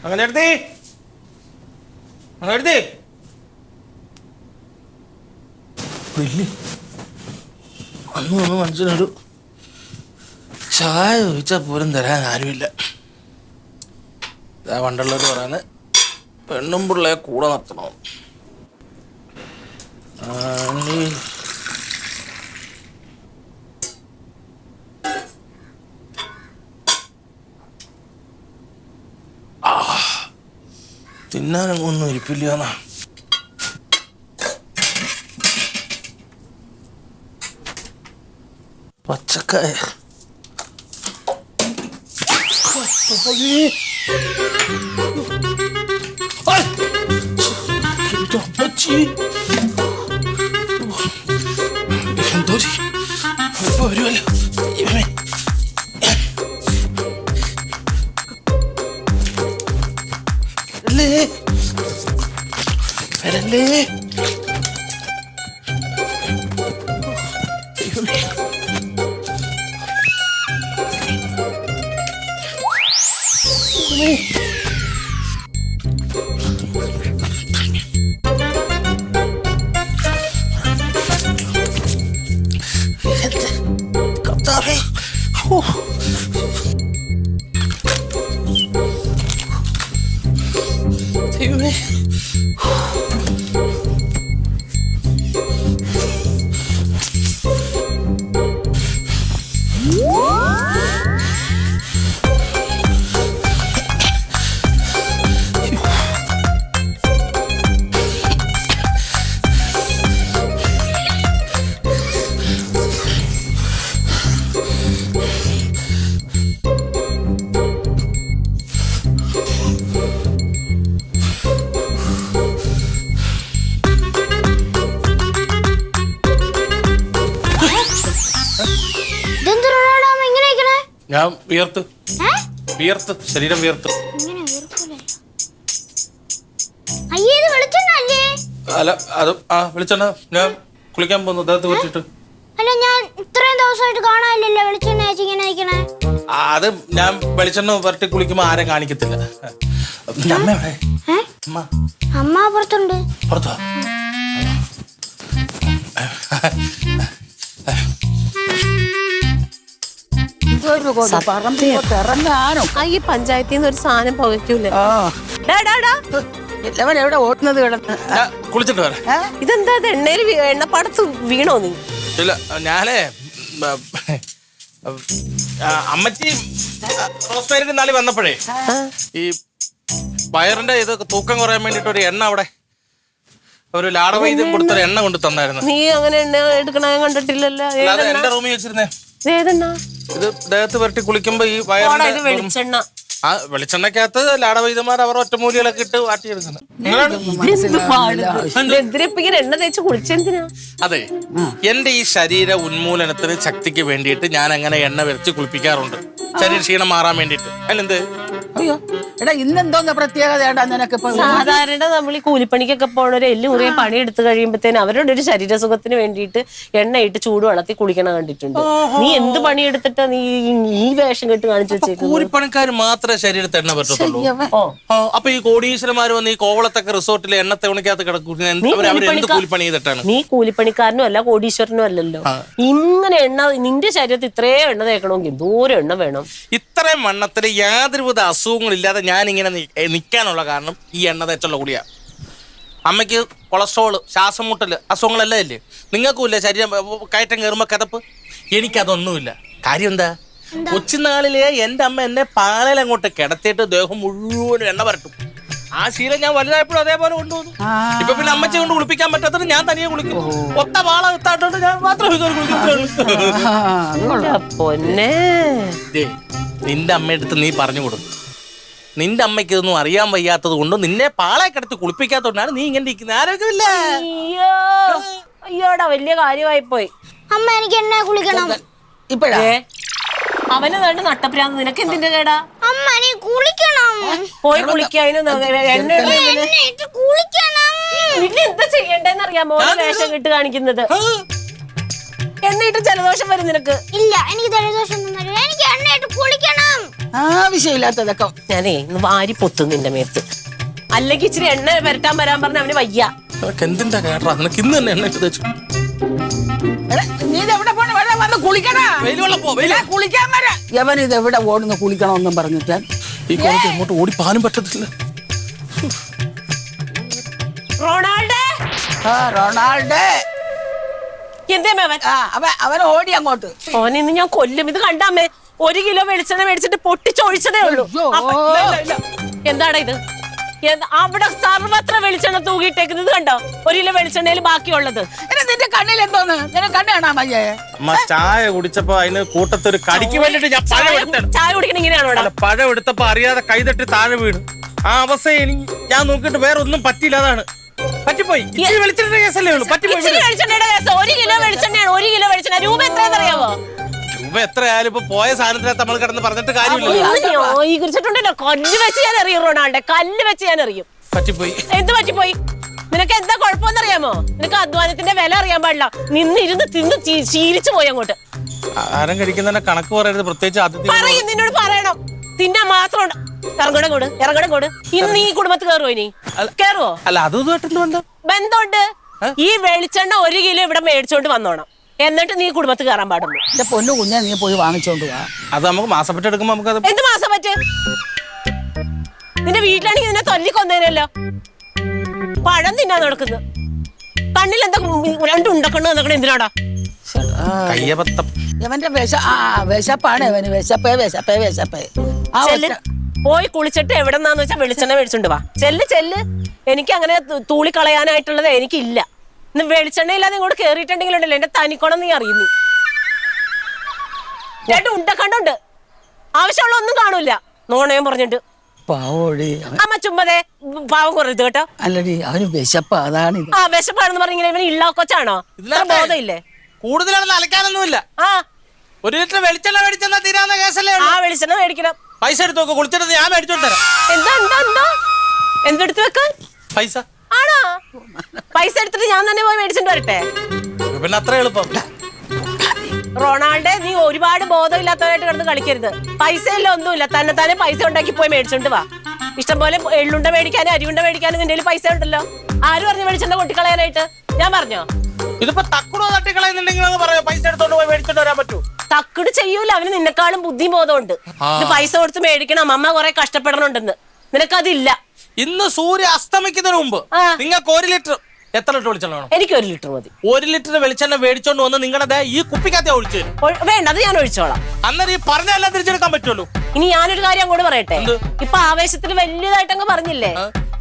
അങ്ങനെ എടുത്തേ അന്ന് മനുഷ്യനൊരു ചായ ചോദിച്ചാൽ പോലും തരാൻ ആരുമില്ല. ഇതാ പണ്ടുള്ളവർ പറയുന്നത് പെണ്ണും പിള്ളയെ കൂടെ നിർത്തണോ. തിന്നാനൊന്നും ഇരിപ്പില്ല. പച്ചക്കായ എന്തോ ഇപ്പൊ വരുമല്ലോ. വരല്ലേ ദൈവമേ. ഞാൻ വിയർത്ത് ശരീരം വിയർത്ത്. അല്ല അത് വെളിച്ചെണ്ണ ഞാൻ കുളിക്കാൻ പോകുന്നു ദേഹത്ത് വെച്ചിട്ട്. അത് ഞാൻ വെളിച്ചെണ്ണ വരട്ടി കുളിക്കുമ്പോ ആരും കാണിക്കത്തില്ല. അമ്മ പുറത്തുണ്ട്. പുറത്തോ? ഈ പഞ്ചായത്തിൽ നിന്ന് ഒരു സാധനം പുകയ്ക്കൂല. എവിടെ ഓടുന്നത് കിടന്ന് കുളിച്ചിട്ട് വരാം. ഇതെന്താ എണ്ണയിൽ എണ്ണപ്പാടത്ത് വീണോ നീ? ഇല്ല ഞാനേ അമ്മച്ചി റോസ്മേരിന്റെ നാളി വന്നപ്പോഴേ ഈ വയറിന്റെ ഇതൊക്കെ തൂക്കം കുറയാൻ വേണ്ടിട്ട് ഒരു എണ്ണ അവിടെ ഒരു ലാടവൈദ്യം കൊടുത്തൊരു എണ്ണ കൊണ്ട് തന്നായിരുന്നു. നീ അങ്ങനെ എണ്ണ എടുക്കണ കണ്ടിട്ടില്ലല്ലോ. എന്റെ റൂമിൽ വെച്ചിരുന്നേ. ഏതെണ്ണ? ഇത് ദേഹത്ത് പുരട്ടി കുളിക്കുമ്പോ ഈ വയറിന്റെ വെളിച്ചെണ്ണ. വെളിച്ചെണ്ണക്കകത്ത് ലാടവൈദ്യന്മാർ അവർ ഒറ്റമൂലികളൊക്കെ ഇട്ട് വാട്ടിയെടുക്കുന്നത്. എണ്ണ തേച്ച് കുളിച്ചെന്തിനാ? അതെ, എന്റെ ഈ ശരീര ഉന്മൂലനത്തിന് ശക്തിക്ക് വേണ്ടിയിട്ട് ഞാൻ അങ്ങനെ എണ്ണ വരച്ച് കുളിപ്പിക്കാറുണ്ട്, ശരീര ക്ഷീണം മാറാൻ വേണ്ടിട്ട്. അതിനെന്ത്? അയ്യോ എടാ ഇന്നെന്തോന്ന് പ്രത്യേകത നിനക്ക്? സാധാരണ നമ്മൾ ഈ കൂലിപ്പണിക്കൊക്കെ പോണവര് എല്ല് മുറിയെ പണി എടുത്തു കഴിയുമ്പത്തേന് അവരുടെ ഒരു ശരീരസുഖത്തിന് വേണ്ടിയിട്ട് എണ്ണയിട്ട് ചൂട് വളർത്തി കുളിക്കണം കണ്ടിട്ടുണ്ട്. നീ എന്ത് പണിയെടുത്തിട്ടാ നീ ഈ വേഷം കെട്ട് കാണിച്ചു വെച്ചേക്കുന്നത്? കൂലിപ്പണിക്കാർ മാത്രമേ ശരീരത്തെ എണ്ണ പറ്റത്തുള്ളൂ. അപ്പൊ ഈ കോടീശ്വരന്മാർ വന്ന് ഈ കോവളത്തൊക്കെ റിസോർട്ടിൽ എണ്ണ തെവണിക്കകത്ത് കിടക്കും. കൂലിപ്പണി ചെയ്തിട്ടാണ്. നീ കൂലിപ്പണിക്കാരനും അല്ല കോടീശ്വരനും അല്ലല്ലോ. ഇങ്ങനെ എണ്ണ നിന്റെ ശരീരത്തിൽ ഇത്രയും എണ്ണ തേക്കണമെങ്കിൽ എന്തോരം എണ്ണ വേണം? ഇത്രയും വണ്ണത്തിന് യാതൊരുവിധ അസുഖങ്ങളില്ലാതെ ഞാൻ ഇങ്ങനെ നിൽക്കാനുള്ള കാരണം ഈ എണ്ണ തേച്ചുള്ള കൂടിയാ. അമ്മയ്ക്ക് കൊളസ്ട്രോള്, ശ്വാസം മുട്ടല്, അസുഖങ്ങളെല്ലാം ഇല്ലേ? നിങ്ങൾക്കും ഇല്ലേ ശരീരം കയറ്റം കയറുമ്പോ കിതപ്പ്? എനിക്കതൊന്നുമില്ല. കാര്യം എന്താ? കൊച്ചുനാളിലെ എൻ്റെ അമ്മ എന്നെ പാലയിലങ്ങോട്ട് കിടത്തിയിട്ട് ദേഹം മുഴുവനും എണ്ണ പരട്ടും. ആ ശീലം ഞാൻ വലുതായപ്പോഴും അതേപോലെ കൊണ്ടുപോകുന്നു. ഇപ്പൊ പിന്നെ അമ്മച്ചെ കൊണ്ട് കുളിപ്പിക്കാൻ പറ്റാത്തത് ഞാൻ തനിയെ കുളിക്കും. ഒത്ത പാള എത്താത്തോണ്ട് ഞാൻ മാത്രം പൊന്നെ. നിന്റെ അമ്മയെടുത്ത് നീ പറഞ്ഞു കൊടുക്കും. നിന്റെ അമ്മയ്ക്ക് ഇതൊന്നും അറിയാൻ വയ്യാത്തത് കൊണ്ടും നിന്നെ പാളെ കിടത്തി കുളിപ്പിക്കാത്തോണ്ടാണ് നീ ഇങ്ങനെ ഇരിക്കുന്നത്. ആരോഗ്യമില്ല. അയ്യോടാ വലിയ കാര്യമായി പോയി. അമ്മ എനിക്ക് എണ്ണ കുളിക്കണം ഇപ്പഴേ. അവന് വേണ്ട നട്ടപ്രാന്ത്, നിനക്ക് എന്തിന്റെ കേടാ? അമ്മ നീ കുളിക്കണം. പോയി കുളിക്കാനും കുളിക്കണം. പിന്നെ എന്താ ചെയ്യണ്ടെന്ന് അറിയാമോ? വേഷം കിട്ട് കാണിക്കുന്നത്. എണ്ണയിട്ട് ജലദോഷം വരും നിനക്ക്. ഇല്ല, എനിക്ക് ജലദോഷം ഒന്നും വരില്ല. എനിക്ക് എണ്ണയിട്ട് കുളിക്കണം. ആവശ്യമില്ലാത്തതൊക്കെ. ഞാനേ ഇന്ന് വാരി പൊത്തും നിന്റെ മേത്ത്. അല്ലെങ്കിൽ ഇച്ചിരി എണ്ണ വരട്ടാൻ വരാൻ പറഞ്ഞ അവന് വയ്യ. നിനക്ക് എന്തിന്റെ കേട്ടാ? നിനക്ക് ഇന്ന് തന്നെ എണ്ണ ഇട്ട് തേച്ചു. നീ ഇതെവിടെ പോണ? വന്ന് കുളിക്കണ. കുളിക്കാൻ വരാ. യവൻ ഇത് എവിടെ ഓടുന്നു കുളിക്കണമെന്നും പറഞ്ഞിട്ട് ഈ കോളേജ് എങ്ങോട്ട് ഓടി പാനും പറ്റത്തില്ല. റൊണാൾഡേ, റൊണാൾഡേ എന്തേ അവൻ? അവൻ ഓടി അങ്ങോട്ട്. ഓനെ ഇന്ന് ഞാൻ കൊല്ലും. ഇത് കണ്ടാമേ 1 കിലോ വെളിച്ചെണ്ണ മേടിച്ചിട്ട് പൊട്ടിച്ചൊഴിച്ചതേ ഉള്ളൂ. എന്താടാ ഇത്? അവിടെ സർവത്ര വെളിച്ചെണ്ണ തൂകിയിട്ടേക്കുന്നത് കണ്ടോ? 1 കിലോ വെളിച്ചെണ്ണയിൽ ബാക്കിയുള്ളത്. നിന്റെ കണ്ണിൽ എന്തോന്ന്? നിന്റെ കണ്ണ് കാണാൻ മയ്യേ. ചായ കുടിച്ചപ്പോ അതിന് കൂട്ടത്തൊരു കടിക്ക് വേണ്ടിട്ട് ഞാൻ ചായ കുടിക്കണ ഇങ്ങനെയാണോ? പഴം എടുത്തപ്പോ അറിയാതെ കൈതട്ടി താഴെ വീണ്. ആ അവസ്ഥ എനിക്ക് ഞാൻ നോക്കിയിട്ട് വേറെ ഒന്നും പറ്റിയില്ല. അതാണ് പറ്റിപ്പോയി. വെളിച്ചെണ്ണ കേസല്ലേ ഉള്ളൂ. പറ്റിപ്പോയി. 1 കിലോ വെളിച്ചെണ്ണയാണ്. 1 കിലോ വെളിച്ചെണ്ണ രൂപ എത്രയെന്നറിയാവോ? രൂപ എത്രയായാലും ഇപ്പൊ പോയ സാധനത്തിനകത്ത് നമ്മൾ കിടന്ന് പറഞ്ഞിട്ട് കാര്യമില്ലല്ലോ. ഈ കുറിച്ചിട്ടുണ്ടല്ലോ, കല്ല് വെച്ച് ഞാൻ അറിയും റൊണാൾഡേ. കല്ല് വെച്ച് ഞാൻ അറിയും. പറ്റിപ്പോയി. എന്ത് പറ്റിപ്പോയി? നിനക്ക് എന്താ കുഴപ്പമെന്നറിയാമോ? നിനക്ക് അധ്വാനത്തിന്റെ വില അറിയാൻ പാടില്ല. നിന്നിരുന്ന് തിന്ന് ശീലിച്ചു പോയി അങ്ങോട്ട്. ആഹാരം കഴിക്കുന്നതിന്റെ കണക്ക് പറയരുത്. പ്രത്യേകിച്ച് അതിഥി പറയും. നിന്നോട് പറയണം. തിന്നാൻ മാത്രം ഇറങ്ങട കൂട്. ഇന്ന് ഈ കുടുംബത്തിൽ കയറുവോ? ഇനി കേറുവോ? അല്ല, അതൊന്നും ബന്ധമുണ്ട്. ഈ വെളിച്ചെണ്ണ 1 കിലോ ഇവിടെ മേടിച്ചോണ്ട് വന്നോണം. എന്നിട്ട് നീ കുടുംബത്തിൽ കയറാൻ പാടുള്ളൂ. എന്റെ പൊന്നു കുഞ്ഞാ, നീ പോയി വാങ്ങിച്ചോണ്ട് വാ. അത് നമുക്ക് മാസപ്പറ്റ എടുക്കുമ്പോ നമുക്ക് എന്ത് മാസം പറ്റ്? നിന്റെ വീട്ടിലാണെങ്കിൽ നിന്നെ തല്ലിക്കൊന്നേനല്ലോ. പഴം തിന്നാൻ നടക്കുന്നു. കണ്ണിൽ എന്താ 2 ഉണ്ടക്കണ്ണ് വന്നേക്കണ എന്തിനാടാ? കയ്യബത്തം. ഇവന്റെ വിശപ്പാണ്. ഇവന് വിശപ്പേ. പോയി കുളിച്ചിട്ട് എവിടെന്നാന്ന് വെച്ചാൽ വെളിച്ചെണ്ണ മേടിച്ചോണ്ട് വാ. ചെല്ല്. എനിക്ക് അങ്ങനെ തൂളി കളയാനായിട്ടുള്ളത് എനിക്കില്ല. ഇന്ന് വെളിച്ചെണ്ണ ഇല്ലാതെ ഇങ്ങോട്ട് കേറിയിട്ടുണ്ടെങ്കിലുണ്ടല്ലോ എന്റെ തനിക്കോണം നീ അറിയുന്നു. 2 ഉണ്ടക്കണ്ടുണ്ട്. ആവശ്യമുള്ള ഒന്നും കാണൂല. നോണയം പറഞ്ഞിട്ട് അമ്മ ചുമ്മതേ പാവം കുറരുത് കേട്ടോ. അല്ലടി, അവന് വിശപ്പ്. അതാണ്. വിശപ്പാണെന്ന് പറഞ്ഞ ഇവന് ഇള്ള കൊച്ചാണോ? ബോധമില്ലേ? കൂടുതലാണെന്ന് അലക്കാനൊന്നുമില്ല. 1 ലിറ്റർ വെളിച്ചെണ്ണ മേടിച്ചെന്നാ തീരാവുന്ന കേസല്ലേ? വെളിച്ചെണ്ണ മേടിക്കണം. പൈസ എടുത്ത് നോക്ക്. കുളിച്ചിട്ട് ഞാൻ മേടിച്ചോണ്ട് തരാം. എന്താ എന്തെടുത്ത് വെക്കാൻ? പൈസ ആണോ? പൈസ എടുത്തിട്ട് ഞാൻ തന്നെ പോയി മേടിച്ചിട്ട് വരട്ടെ? പിന്നെ അത്ര എളുപ്പം. റൊണാൾഡേ, നീ ഒരുപാട് ബോധമില്ലാത്തവരായിട്ട് കിടന്ന് കളിക്കരുത്. പൈസ ഇല്ല, ഒന്നുമില്ല. തന്നെ പൈസ ഉണ്ടാക്കി പോയി മേടിച്ചോണ്ട് വാ. ഇഷ്ടംപോലെ എള്ളുണ്ട മേടിക്കാനും അരിയുണ്ട മേടിക്കാനും നിന്റെ പൈസ ഉണ്ടല്ലോ. ആര് പറഞ്ഞു മേടിച്ചെണ്ണ കൊട്ടിക്കളയാനായിട്ട്? ഞാൻ പറഞ്ഞോ? ഇതിപ്പോ തക്കുടോ തട്ടിക്കളയുന്നുണ്ടെങ്കിൽ പറയാം. പൈസ എടുത്തോണ്ട് പോയി മേടിച്ചോണ്ട് വരാൻ പറ്റൂ? തക്കുട് ചെയ്യൂല. അവന് നിന്നെക്കാളും ബുദ്ധിയും ബോധമുണ്ട്. ഇത് പൈസ കൊടുത്ത് മേടിക്കണം. അമ്മ കുറെ കഷ്ടപ്പെടണുണ്ടെന്ന്. നിനക്കതില്ല. ഇന്ന് സൂര്യ അസ്തമിക്കുന്നതിന് മുമ്പ് നിങ്ങൾക്ക് 1 ലിറ്റർ എത്ര ലിറ്റർ വെളിച്ചെണ്ണ വേണം? എനിക്ക് 1 ലിറ്റർ മതി. 1 ലിറ്റർ വെളിച്ചെണ്ണ മേടിച്ചോണ്ട് വന്ന് നിങ്ങളുടെ ഈ കുപ്പിക്കകത്ത് ഒഴിച്ചു തരും. വേണ്ട, അത് ഞാൻ ഒഴിച്ചോളാം. അന്നേരം ഈ പറഞ്ഞെല്ലാം തിരിച്ചെടുക്കാൻ പറ്റുമല്ലോ. ഇനി ഞാനൊരു കാര്യം അങ്ങോട്ട് പറയട്ടെ. ഇപ്പൊ ആവേശത്തിൽ വലിയതായിട്ട് അങ്ങ് പറഞ്ഞില്ലേ,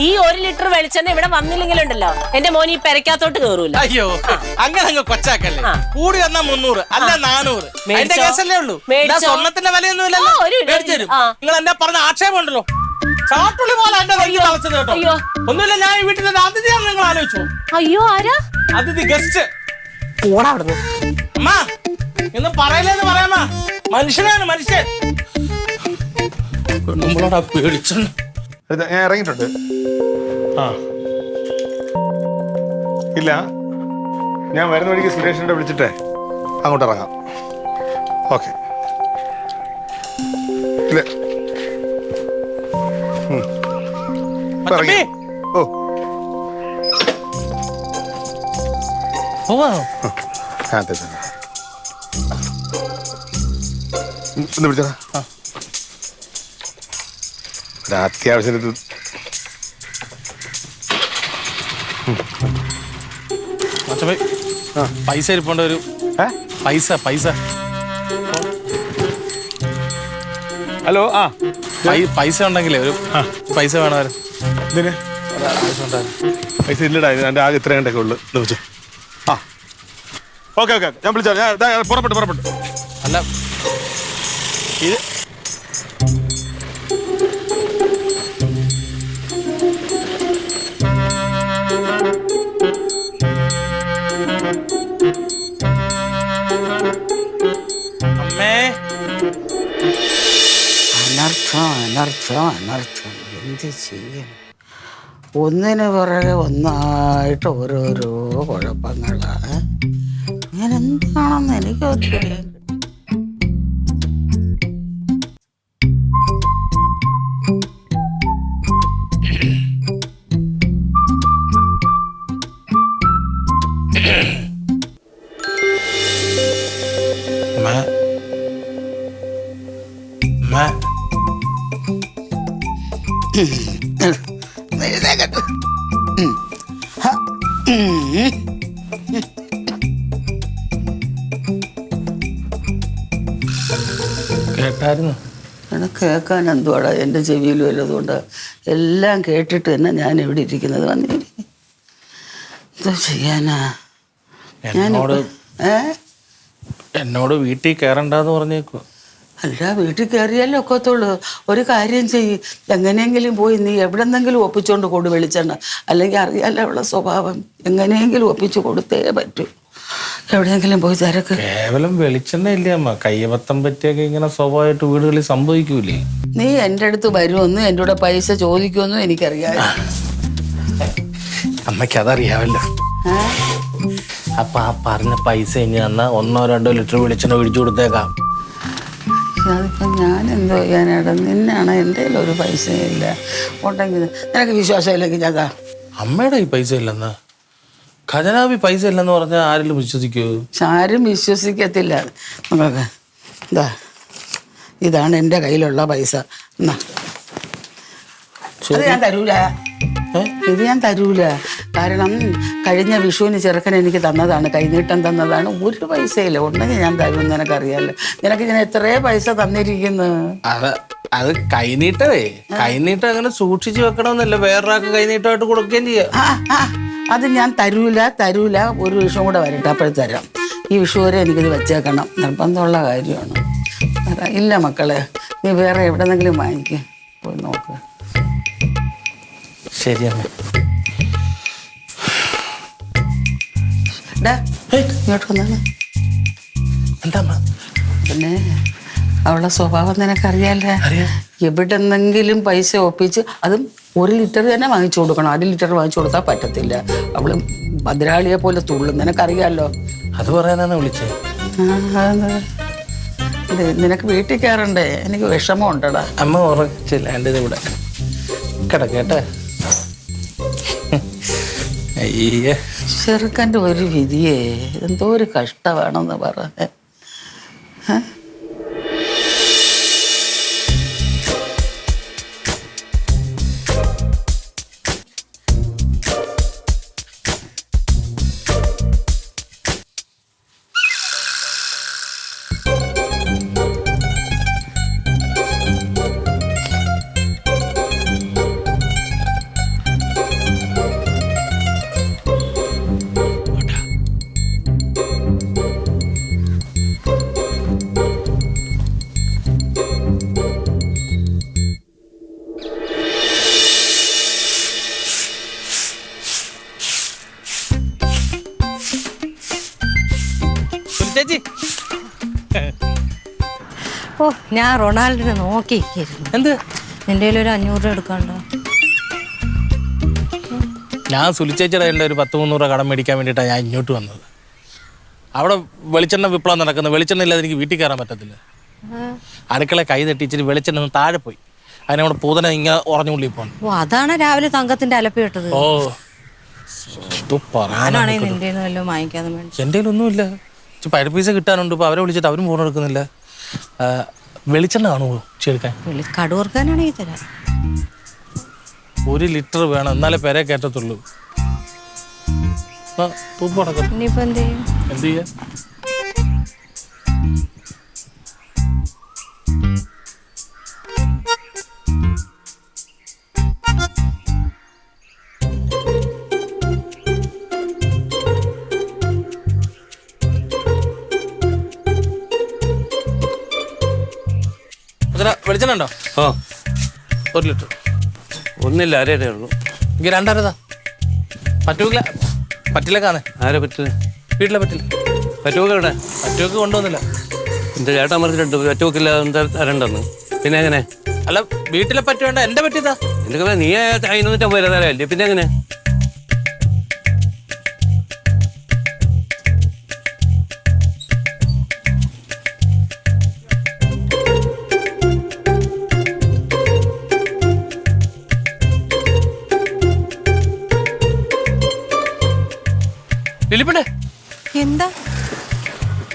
ഈ 1 ലിറ്റർ വെളിച്ചെണ്ണ ഇവിടെ വന്നില്ലെങ്കിലുണ്ടല്ലോ എന്റെ മോൻ ഈ പെരക്കകത്തോട്ട് കേറൂല. അയ്യോ, അങ്ങനെ അങ്ങ് കൊച്ചാക്കല്ലേ. കൂടി വന്നാ 300 അല്ല 400 അതിന്റെ കേസല്ലേ ഉള്ളൂ. സ്വർണ്ണത്തിന്റെ വിലയൊന്നും ഇല്ലല്ലോ. മേടിച്ചു തരും. നിങ്ങൾ എന്നെ പറഞ്ഞ ആക്ഷേപം ഉണ്ടല്ലോ. ചാട്ടുള്ളി പോലെ എന്റെ നെയ്യ് തളച്ചത് കേട്ടോ. ഒന്നുമില്ല, ഞാൻ ഈ വീട്ടിലെ അതിഥിയാണ്. നിങ്ങൾ ആലോചിച്ചു. അയ്യോ, ആരാ അതിഥി? ഗസ്റ്റ്. ഓടാ അവിടുന്ന്. അമ്മ ഇന്ന് പറയലേന്ന് പറയാമ. മനുഷ്യനാണ് മനുഷ്യൻ. നമ്മളോടാ പേടിച്ചു. ഞാൻ ഇറങ്ങിയിട്ടുണ്ട്. ഇല്ല, ഞാൻ വരുന്ന വഴിക്ക് സുരേഷിനെ വിളിച്ചിട്ടേ അങ്ങോട്ട് ഇറങ്ങാം. ഓക്കെ. ഇല്ല, ഇറങ്ങി. ഓ, അതെ. ഒന്ന് വിളിച്ചതാ. അത്യാവശ്യത്തിന് പൈസ ഇരിപ്പുണ്ട്. ഒരു പൈസ. ഹലോ. പൈസ ഉണ്ടെങ്കിലേ ഒരു പൈസ വേണമായിരുന്നു. ഇതിന് പൈസ ഇല്ലടാ. എൻ്റെ ആകെ ഇത്ര കണ്ടൊക്കെ ഉള്ളു. വിളിച്ചു. ഓക്കെ. ഞാൻ വിളിച്ചോ. ഞാൻ പുറപ്പെട്ടു. അല്ല, ഇത് അമ്മേ. അനർത്ഥം. എന്ത് ചെയ്യും? ഒന്നിനു പുറകെ ഒന്നായിട്ട് ഓരോരോ കുഴപ്പങ്ങളാ. ഞാൻ എന്താണെന്ന് എനിക്ക് അറിയില്ല. എഴുന്നേക്കട്ടെ. കേട്ടായിരുന്നു. കേൾക്കാൻ എന്തുവാടാ എൻ്റെ ചെവിയിൽ വല്ലതുകൊണ്ട് എല്ലാം കേട്ടിട്ട് തന്നെ ഞാൻ ഇവിടെ ഇരിക്കുന്നത് വന്നിരിക്കും. എന്തോ ചെയ്യാനാ എന്നോട് വീട്ടിൽ കയറണ്ടെന്ന് പറഞ്ഞേക്കോ. അല്ല, വീട്ടിൽ കയറിയാലേ ഒക്കത്തുള്ളൂ. ഒരു കാര്യം ചെയ്യ്, എങ്ങനെയെങ്കിലും പോയി നീ എവിടെന്നെങ്കിലും ഒപ്പിച്ചുകൊണ്ട് കൊടു വെളിച്ചെണ്ണ. അല്ലെങ്കിൽ അറിയാലോ അവളെ സ്വഭാവം, എങ്ങനെയെങ്കിലും ഒപ്പിച്ചു കൊടുത്തേ പറ്റൂ. എവിടെയെങ്കിലും പോയി തിരക്ക്. കേവലം വെളിച്ചെണ്ണ ഇല്ലേ അമ്മ, കയ്യബദ്ധം പറ്റിയൊക്കെ ഇങ്ങനെ സ്വഭാവമായിട്ട് വീടുകളിൽ സംഭവിക്കൂലേ. നീ എൻ്റെ അടുത്ത് വരുമെന്നും എൻ്റെ കൂടെ പൈസ ചോദിക്കുമെന്നും എനിക്കറിയാം. അമ്മയ്ക്ക് അതറിയാമല്ലോ. അപ്പൊ ആ പറഞ്ഞ പൈസ ഇനി തന്നാ 1-2 ലിറ്റർ വെളിച്ചെണ്ണ ഒഴിച്ചു കൊടുത്തേക്കാം. അതിപ്പം ഞാൻ എന്തോ ചെയ്യാനായിട്ട്, നിന്നാണ് എൻ്റെ ഒരു പൈസയില്ല. ഉണ്ടെങ്കിൽ നിനക്ക് വിശ്വാസമില്ലെങ്കിൽ ഞാൻ അമ്മയുടെ ഈ പൈസ ഇല്ലെന്ന്, ഖജനാവി പൈസ ഇല്ലെന്ന് പറഞ്ഞാൽ ആരെങ്കിലും വിശ്വസിക്കൂ? ആരും വിശ്വസിക്കത്തില്ല. നമുക്ക് ഇതാണ് എൻ്റെ കയ്യിലുള്ള പൈസ. എന്നാ അത് ഞാൻ തരൂല. ഇത് ഞാൻ തരൂല. കാരണം കഴിഞ്ഞ വിഷുവിന് ചെറുക്കൻ എനിക്ക് തന്നതാണ്, കൈനീട്ടം തന്നതാണ്. ഒരു പൈസയില്ല. ഉണ്ടെങ്കിൽ ഞാൻ തരും. നിനക്കറിയാലോ, നിനക്ക് ഞാൻ എത്രയോ പൈസ തന്നിരിക്കുന്നു. അത് കൈനീട്ടവേ, കൈനീട്ടം അങ്ങനെ സൂക്ഷിച്ചു വെക്കണമെന്നല്ല, വേറൊരാൾക്ക് കൈനീട്ടമായിട്ട് കൊടുക്കുകയും ചെയ്യാം. അത് ഞാൻ തരൂല. ഒരു വിഷുവും കൂടെ വരട്ടെ, അപ്പോഴും തരാം. ഈ വിഷു വരെ എനിക്കിത് വെച്ചേക്കണം, നിർബന്ധമുള്ള കാര്യമാണ്. ഇല്ല മക്കളെ, നീ വേറെ എവിടെന്നെങ്കിലും വാങ്ങിക്കും, പോയി നോക്ക്. ശരിയമ്മ. ഇങ്ങോട്ട് വന്നാണ്. എന്താ പിന്നെ അവളുടെ സ്വഭാവം നിനക്കറിയാലേ. എവിടെന്നെങ്കിലും പൈസ ഒപ്പിച്ച്, അതും 1 ലിറ്റർ തന്നെ വാങ്ങിച്ചു കൊടുക്കണം. 1/2 ലിറ്റർ വാങ്ങിച്ചു കൊടുത്താൽ പറ്റത്തില്ല. അവള് ഭദ്രാളിയെ പോലെ തുള്ളും, നിനക്കറിയാലോ. അത് പറയാനാണ് വിളിച്ചത്. നിനക്ക് വീട്ടിൽ കയറണ്ടേ? എനിക്ക് വിഷമം ഉണ്ടടാ. അമ്മ ഉറച്ചില്ല എൻ്റെ ഇവിടെ കിടക്കേട്ടെ. അയ്യേ, ചെറുക്കൻ്റെ ഒരു വിധിയേ, എന്തോ ഒരു കഷ്ടമാണെന്ന് പറ. ചേച്ചി, ഓ, ഞാൻ റൊണാൾഡിനെ നോക്കിയിരിക്കുന്നു. എന്ത് നിന്റെ കയ്യിൽ ഒരു 500 രൂപ എടുക്കാണ്ടോ? ഞാൻ സുലിച്ചേച്ചിയുടെ എൻ്റെ ഒരു 10-300 രൂപ കടം മേടിക്കാൻ വേണ്ടിയിട്ടാണ് ഞാൻ ഇങ്ങോട്ട് വന്നത്. അവിടെ വെളിച്ചെണ്ണ വിപ്ലവം നടക്കുന്നത്. വെളിച്ചെണ്ണ ഇല്ലാതെ എനിക്ക് വീട്ടിൽ കയറാൻ പറ്റത്തില്ല. അടുക്കള കൈ തട്ടിച്ചിട്ട് വെളിച്ചെണ്ണ ഒന്ന് താഴെ പോയി. അതിനവിടെ പൂതന ഇങ്ങനെ ഉറഞ്ഞുള്ളി പോകണം. ഓ, അതാണ് രാവിലെ തങ്കത്തിന്റെ അലപ്പ് കേട്ടത്. ഓ, ഞാനാണെങ്കിൽ നിന്റെ വല്ലതും വാങ്ങിക്കാതെ വേണ്ടി. എൻ്റെ ഒന്നുമില്ല. പൈര പൈസ കിട്ടാനുണ്ട്. ഇപ്പോൾ അവരെ വിളിച്ചിട്ട് അവരും ഫോൺ എടുക്കുന്നില്ല. വെളിച്ചെണ്ണ കാണുമോ ചെടുക്കാൻ? കടുവർക്കാനാണെങ്കിൽ തരാം. 1 ലിറ്റർ വേണം, എന്നാലേ പെരെ കയറ്റത്തുള്ളൂ. ഇനിയിപ്പോ എന്ത് ചെയ്യും? എന്ത് ചെയ്യാ? വെളിച്ചെണ്ണ ഉണ്ടോ? 1 ലിറ്റർ. ഒന്നില്ല, 1.5 ഉള്ളൂ. എനിക്ക് 2.5 പറ്റൂല. പറ്റില്ലേക്കാന്ന്. ആരെ പറ്റില്ല? വീട്ടിലെ പറ്റില്ല. പറ്റുമൊക്കെ ഇവിടെ പറ്റുമൊക്കെ കൊണ്ടുവന്നില്ല. എൻ്റെ ചേട്ടാ മറിച്ചിട്ടുണ്ട്. പറ്റുമൊക്കില്ല തരണ്ടെന്ന്. പിന്നെ എങ്ങനെ? അല്ല, വീട്ടിലെ പറ്റു വേണ്ട, എന്റെ പറ്റിയതാ. എന്തൊക്കെ നീ 550 തരാല്ലേ, പിന്നെ എങ്ങനെ? എന്താ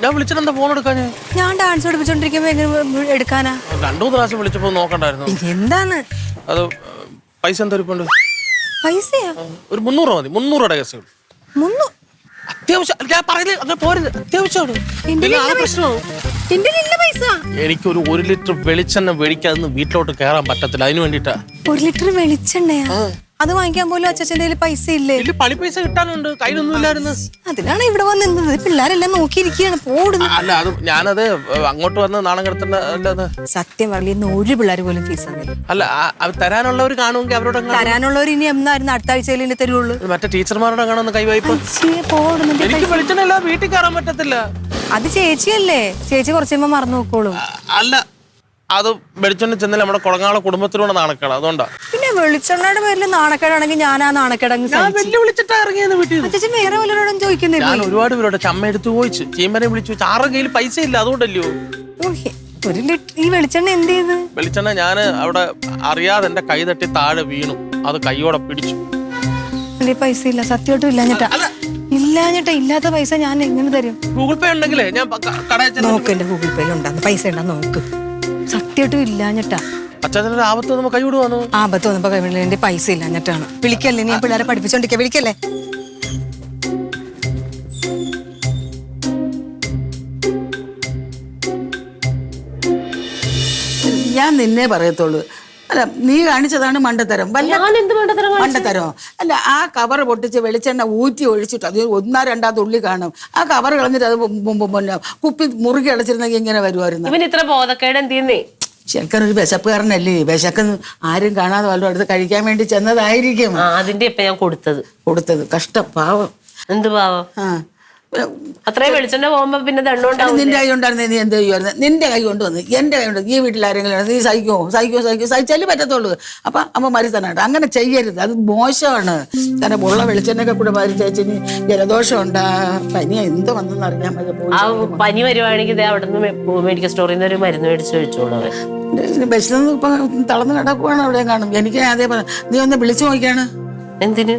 ഞാൻ വിളിച്ചിട്ടെന്താ ഫോൺ എടുക്കാൻ? ഞാൻ ഡാൻസ് പഠിപ്പിച്ചോണ്ടിരിക്കുമ്പോ എങ്ങനെ എടുക്കാനാ? 2-3 പ്രാവശ്യം വിളിച്ചപ്പോ നോക്കണ്ടായിരുന്നു. എന്താണ് അത് പൈസ എന്താ ഇരിപ്പുണ്ട്? പൈസയാ? ഒരു 300 മതി. 300 രൂപയുടെ കേസ്. 300? അത്യാവശ്യം. ഞാൻ പറയുന്നത് അങ്ങനെ പോരുത്. അത്യാവശ്യമാണ്. പ്രശ്നമാവും. പൈസ എനിക്കൊരു 1 ലിറ്റർ വെളിച്ചെണ്ണ മേടിക്കാതെ വീട്ടിലോട്ട് കയറാൻ പറ്റത്തില്ല. അതിന് വേണ്ടിട്ടാ. 1 ലിറ്റർ വെളിച്ചെണ്ണയാ? അത് വാങ്ങിക്കാൻ പോലും അച്ഛൻ്റെ കയ്യിൽ പൈസ ഇല്ലേ? പണി പൈസ കിട്ടാനുണ്ട്. കയ്യിലൊന്നും ഇല്ലായിരുന്നു. അതിനാണ് ഇവിടെ വന്ന് നിന്നത്. പിള്ളേരെല്ലാം നോക്കിയിരിക്കുകയാണ്. പോടുന്നു. അല്ല, അത് ഞാനത് അങ്ങോട്ട് വന്ന് നാണം കിടത്തേണ്ട അല്ലാതെ. സത്യം പറയുന്ന ഒരു പിള്ളേർ പോലും ഫീസ് ആവില്ല. അല്ല, അത് തരാനുള്ളവർ കാണുമെങ്കിൽ അവരോട് തരാനുള്ളവർ ഇനി എന്നായിരുന്നു അടുത്ത ആഴ്ചയിൽ തരുള്ളൂ. മറ്റേ ടീച്ചർമാരോട് കാണുന്ന കൈവായ്പ. പോടുന്നുണ്ട്. എനിക്ക് വെളിച്ചെണ്ണ വീട്ടിൽ കയറാൻ പറ്റത്തില്ല. അത് ചേച്ചിയല്ലേ? ചേച്ചി കുറച്ച് കഴിയുമ്പോ മറന്നു നോക്കോളൂ. അല്ല, അത് വെളിച്ചെണ്ണ ചെന്നില്ല നമ്മുടെ കൊടങ്ങാളെ കുടുംബത്തിലൂടെ നാണക്കേടാ. അതുകൊണ്ടാ. പിന്നെ വെളിച്ചെണ്ണയുടെ പേരിൽ നാണക്കേടാണെങ്കിൽ ഞാൻ ആ നാണക്കേടങ്ങ് വിളിച്ചിട്ടാ ഇറങ്ങിയത് വീട്ടിൽ. അച്ഛൻ വേറെ വല്ലവരോടും ചോദിക്കുന്നില്ല? ഞാൻ ഒരുപാട് പേരോട് ചമ്മ എടുത്ത് ചോദിച്ചു, ചീമനെ വിളിച്ചു ചോദിച്ചു. ആരുടെ കയ്യിൽ പൈസ ഇല്ല. അതുകൊണ്ടല്ലോ. 1 ലിറ്റർ ഈ വെളിച്ചെണ്ണ എന്ത് ചെയ്ത്? വെളിച്ചെണ്ണ ഞാൻ അവിടെ അറിയാതെ എന്റെ കൈ തട്ടി താഴെ വീണു. അത് കൈയോടെ പിടിച്ചു. എന്റെ പൈസ ഇല്ല, സത്യമായിട്ടും ഇല്ലാഞ്ഞിട്ടാ. ഇല്ലാത്ത പൈസ ഞാൻ എങ്ങനെ തരും? ഗൂഗിൾ പേ ഉണ്ടെങ്കിലേ ഞാൻ നോക്ക്, എന്റെ ഗൂഗിൾ പേയിൽ ഉണ്ടാകുന്ന പൈസ ഉണ്ടെന്ന് നോക്ക്. സത്യമായിട്ടും ഇല്ലാഞ്ഞിട്ടാ. അച്ഛനൊരു ആപത്ത് വന്നപ്പോ കൈ വിടുവാന്നോ? ആപത്ത് വന്നപ്പോ കൈവിടില്ല. എന്റെ പൈസ ഇല്ലാഞ്ഞിട്ടാണ്. വിളിക്കല്ലേ, ഞാൻ പിള്ളേരെ പഠിപ്പിച്ചോണ്ടിരിക്കുക. വിളിക്കല്ലേ. ഞാൻ നിന്നെ പറയത്തുള്ളൂ. അല്ല, നീ കാണിച്ചതാണ് മണ്ടത്തരം. മണ്ടത്തരോ? അല്ല, ആ കവർ പൊട്ടിച്ച് വെളിച്ചെണ്ണ ഊറ്റി ഒഴിച്ചിട്ട് അത് 1-2 തുള്ളി കാണും. ആ കവർ കളഞ്ഞിട്ട് അത് പിന്നെ കുപ്പി മുറുകി അടച്ചിരുന്നെങ്കിൽ ഇങ്ങനെ വരുമായിരുന്നു. ഇവൻ ഇത്ര ബോധക്കേട് എന്തിന്നേ? ചെക്കനൊരു വിശപ്പുകാരനല്ലേ? വിശക്കുന്ന ആരും കാണാതെ വല്ലതും അടുത്ത് കഴിക്കാൻ വേണ്ടി ചെന്നതായിരിക്കും. അതിന്റെ ഇപ്പൊ ഞാൻ കൊടുത്തത് കഷ്ടപ്പാവം. എന്ത് പാവം? അത്രയും വെളിച്ചെണ്ണ പോകുമ്പോ പിന്നെ ദണ്ണുണ്ടാവും. നിന്റെ കൈ ഉണ്ടായിരുന്ന നീ എന്ത് ചെയ്യുമായിരുന്നു? നിന്റെ കൈ കൊണ്ടുവന്ന് എന്റെ കൈ കൊണ്ട് ഈ വീട്ടിൽ ആരെങ്കിലും നീ സഹിച്ചാലേ പറ്റത്തുള്ളൂ. അപ്പൊ അമ്മ മരുത്തനായിട്ട് അങ്ങനെ ചെയ്യരുത്. അത് മോശമാണ്. കാരണം ഉള്ള വെളിച്ചെണ്ണയൊക്കെ കൂടെ മരിച്ചേച്ചിന് ജലദോഷം ഉണ്ടാ, പനി എന്ത് വന്നെന്ന് അറിയാൻ ആ പനി വരുവാണെങ്കിൽ അവിടെ നിന്ന് മെഡിക്കൽ സ്റ്റോറിൽ നിന്ന് ഒരു മരുന്ന് മേടിച്ച് കഴിച്ചോളൂ. ബസ്സിൽ ഇപ്പൊ തളർന്ന് കിടക്കുവാണ്. അവിടെ കാണും. എനിക്ക് അതേ പറഞ്ഞു. നീ ഒന്ന് വിളിച്ചു നോക്കിയാണ്. എന്തിന്?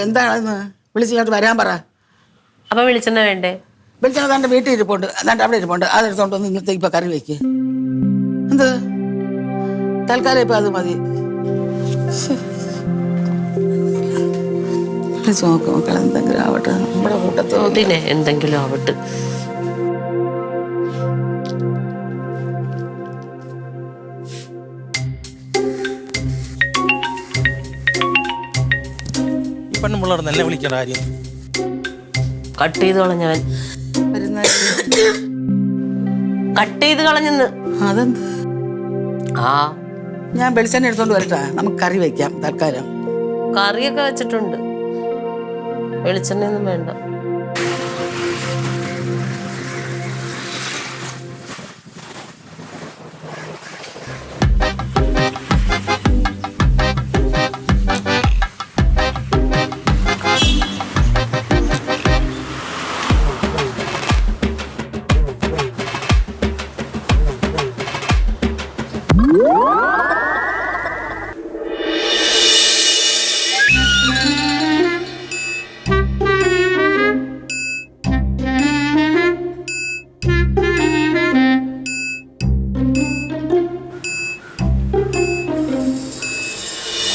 എന്താണെന്ന് വിളിച്ചിട്ട് വരാൻ പറ. അപ്പൊ വെളിച്ചെണ്ണ വേണ്ടേ? വെളിച്ചെണ്ണ തന്റെ വീട്ടിൽ ഇരിപ്പുണ്ട്. അതാണ്ട് അവിടെ ഇരിപ്പുണ്ട്. അതെടുത്തോണ്ട് വന്ന് ഇന്നത്തെ ഇപ്പൊ കറി വെക്ക്. എന്ത് തൽക്കാലം ഇപ്പൊ അത് മതി. നോക്ക് മക്കൾ, എന്തെങ്കിലും ആവട്ടെ. നമ്മുടെ കൂട്ടത്തിൽ എന്തെങ്കിലും ആവട്ടെ. പെണ്ണുപിള്ളേർ എന്നെ വിളിക്കേണ്ട കാര്യം. കട്ട് ചെയ്ത് കളഞ്ഞവൻ. കട്ട് ചെയ്ത് കളഞ്ഞെന്ന്. അതെന്ത്? ആ, ഞാൻ വെളിച്ചെണ്ണ എടുത്തോണ്ട് വരട്ടാ. നമുക്ക് കറി വെക്കാം തൽക്കാലം. കറിയൊക്കെ വെച്ചിട്ടുണ്ട്. വെളിച്ചെണ്ണയൊന്നും വേണ്ട.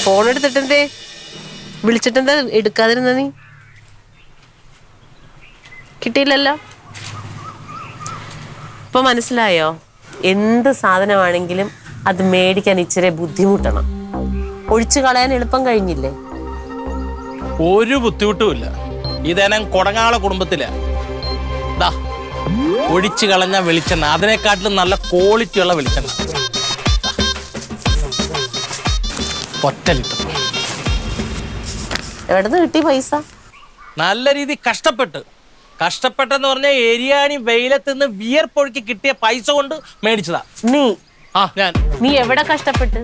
ഫോൺ എടുത്തിട്ടെന്തേ? വിളിച്ചിട്ടെന്താ എടുക്കാതിരുന്ന നീ? കിട്ടിയില്ലല്ലോ. ഇപ്പൊ മനസ്സിലായോ? എന്ത് സാധനമാണെങ്കിലും അത് മേടിക്കാൻ ഇച്ചിരി ബുദ്ധിമുട്ടണം. ഒഴിച്ചു കളയാൻ എളുപ്പം കഴിഞ്ഞില്ലേ? ഒരു ബുദ്ധിമുട്ടുമില്ല. ഇതേനം കൊടങ്ങാളെ കുടുംബത്തില ഒഴിച്ചു കളഞ്ഞ വെളിച്ചെണ്ണ. അതിനെക്കാട്ടിലും നല്ല ക്വാളിറ്റി ഉള്ള വെളിച്ചെണ്ണ. 1 ലിറ്റർ. എവിടുന്ന് കിട്ടി പൈസ? നല്ല രീതി കഷ്ടപ്പെട്ടെന്ന് പറഞ്ഞാൽ എരിയാണി വെയിലത്ത് നിന്ന് വിയർപ്പൊഴുക്കി കിട്ടിയ പൈസ കൊണ്ട് മേടിച്ചതാ. നീ എവിടെ കഷ്ടപ്പെട്ട്?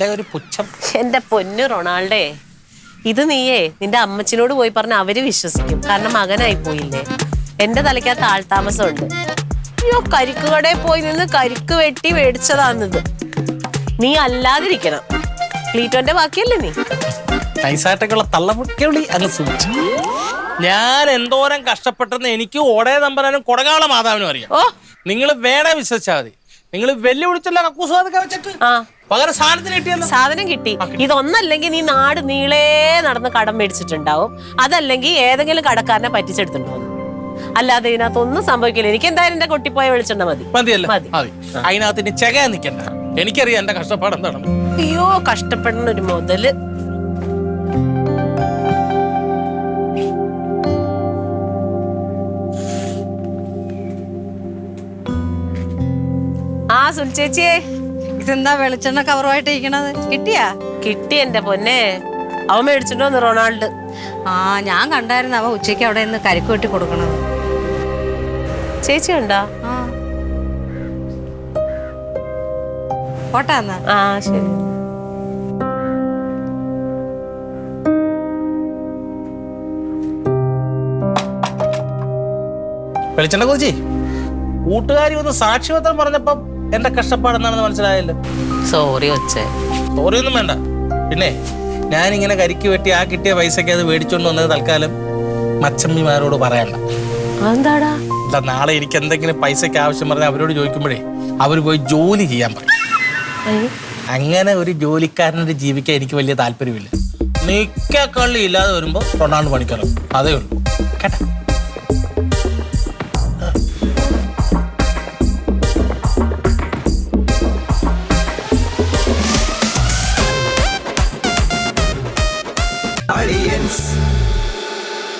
എന്റെ ഒരു പുച്ഛം. എന്റെ പൊന്നു റൊണാൾഡേ, ഇത് നീയേ നിന്റെ അമ്മച്ചിനോട് പോയി പറഞ്ഞ അവര് വിശ്വസിക്കും. കാരണം മകനായി പോയില്ലേ. എന്റെ തലയ്ക്കകത്ത് ആൾതാമസമുണ്ട്. അയ്യോ, കരിക്ക് കടയിൽ പോയി നിന്ന് കരിക്ക് വെട്ടി മേടിച്ചതാന്നിത്. നീ അല്ലാതിരിക്കണം. ക്ലീറ്റോന്റെ ബാക്കിയല്ലേ നീ? നൈസായിട്ടൊക്കെയുള്ള തള്ളമുട്ടി അങ്ങ് സൂക്ഷിച്ചു. ഞാൻ എന്തോരം കഷ്ടപ്പെട്ടെന്ന് എനിക്ക് ഓടേ നമ്പരാനും കൊടകാള മാതാവിനും അറിയാം. ഓ, നിങ്ങൾ വേണേ വിശ്വസിച്ചാൽ മതി. നിങ്ങൾ വെല്ലുവിളിച്ചല്ലോ കക്കൂസൊക്കെ വെച്ചിട്ട് ആ പകരം സാധനത്തിന് കിട്ടിയല്ലോ. സാധനം കിട്ടി. ഇതൊന്നല്ലെങ്കിൽ നീ നാട് നീളേ നടന്ന് കടം മേടിച്ചിട്ടുണ്ടാവും, അതല്ലെങ്കിൽ ഏതെങ്കിലും കടക്കാരനെ പറ്റിച്ചെടുത്തിട്ടുണ്ടാവും. അല്ലാതെ ഇതിനകത്തൊന്നും സംഭവിക്കില്ല. എനിക്ക് എന്തായാലും എന്റെ കൊട്ടിപ്പോയ വെളിച്ചെണ്ണ മതി. മതിയല്ലേ? മതി. മതി. അതിനകത്ത് ഇനി ചെകയാൻ നിൽക്കണ്ട. എനിക്കറിയാം എന്റെ കഷ്ടപ്പാട് എന്താണ്. അയ്യോ, കഷ്ടപ്പെടുന്ന ഒരു മുതല്. ആ സുൽച്ചേച്ചിയെ, ഇതെന്താ വെളിച്ചെണ്ണ കവറുമായിട്ട് ഇരിക്കണത്? കിട്ടിയാ? കിട്ടി എന്റെ പൊന്നെ. അവൻ മേടിച്ചിട്ടോന്ന് റൊണാൾഡ്. ആ, ഞാൻ കണ്ടായിരുന്നു അവ ഉച്ചയ്ക്ക് അവിടെ നിന്ന് കരിക്ക് വെട്ടി കൊടുക്കണത്. ചേച്ചി ഉണ്ടോ? ആ, പോട്ടാ എന്നാ. ആ ശരി. വെളിച്ചെണ്ണ കുറിച്ച് കൂട്ടുകാരി ഒന്ന് സാക്ഷ്യപത്രം പറഞ്ഞപ്പം എന്റെ കഷ്ടപ്പാട് എന്താണെന്ന് മനസ്സിലായല്ലോ. സോറി ഒച്ചേ. സോറിയൊന്നും വേണ്ട. പിന്നെ ഞാനിങ്ങനെ കരിക്ക് വെട്ടി ആ കിട്ടിയ പൈസക്ക് അത് മേടിച്ചോണ്ട് വന്നത് തൽക്കാലം മച്ചമ്മിമാരോട് പറയണ്ട. അതെന്താടാ? അല്ല, നാളെ എനിക്ക് എന്തെങ്കിലും പൈസക്ക് ആവശ്യം പറഞ്ഞാൽ അവരോട് ചോദിക്കുമ്പോഴേ അവർ പോയി ജോലി ചെയ്യാൻ പറയും. അങ്ങനെ ഒരു ജോലിക്കാരനോട് ജീവിക്കാൻ എനിക്ക് വലിയ താല്പര്യമില്ല. നിക്ക കള്ളി ഇല്ലാതെ വരുമ്പോ റൊണാൾഡ് പണിക്കാരോ അതേ ഉള്ളൂ കേട്ടാ.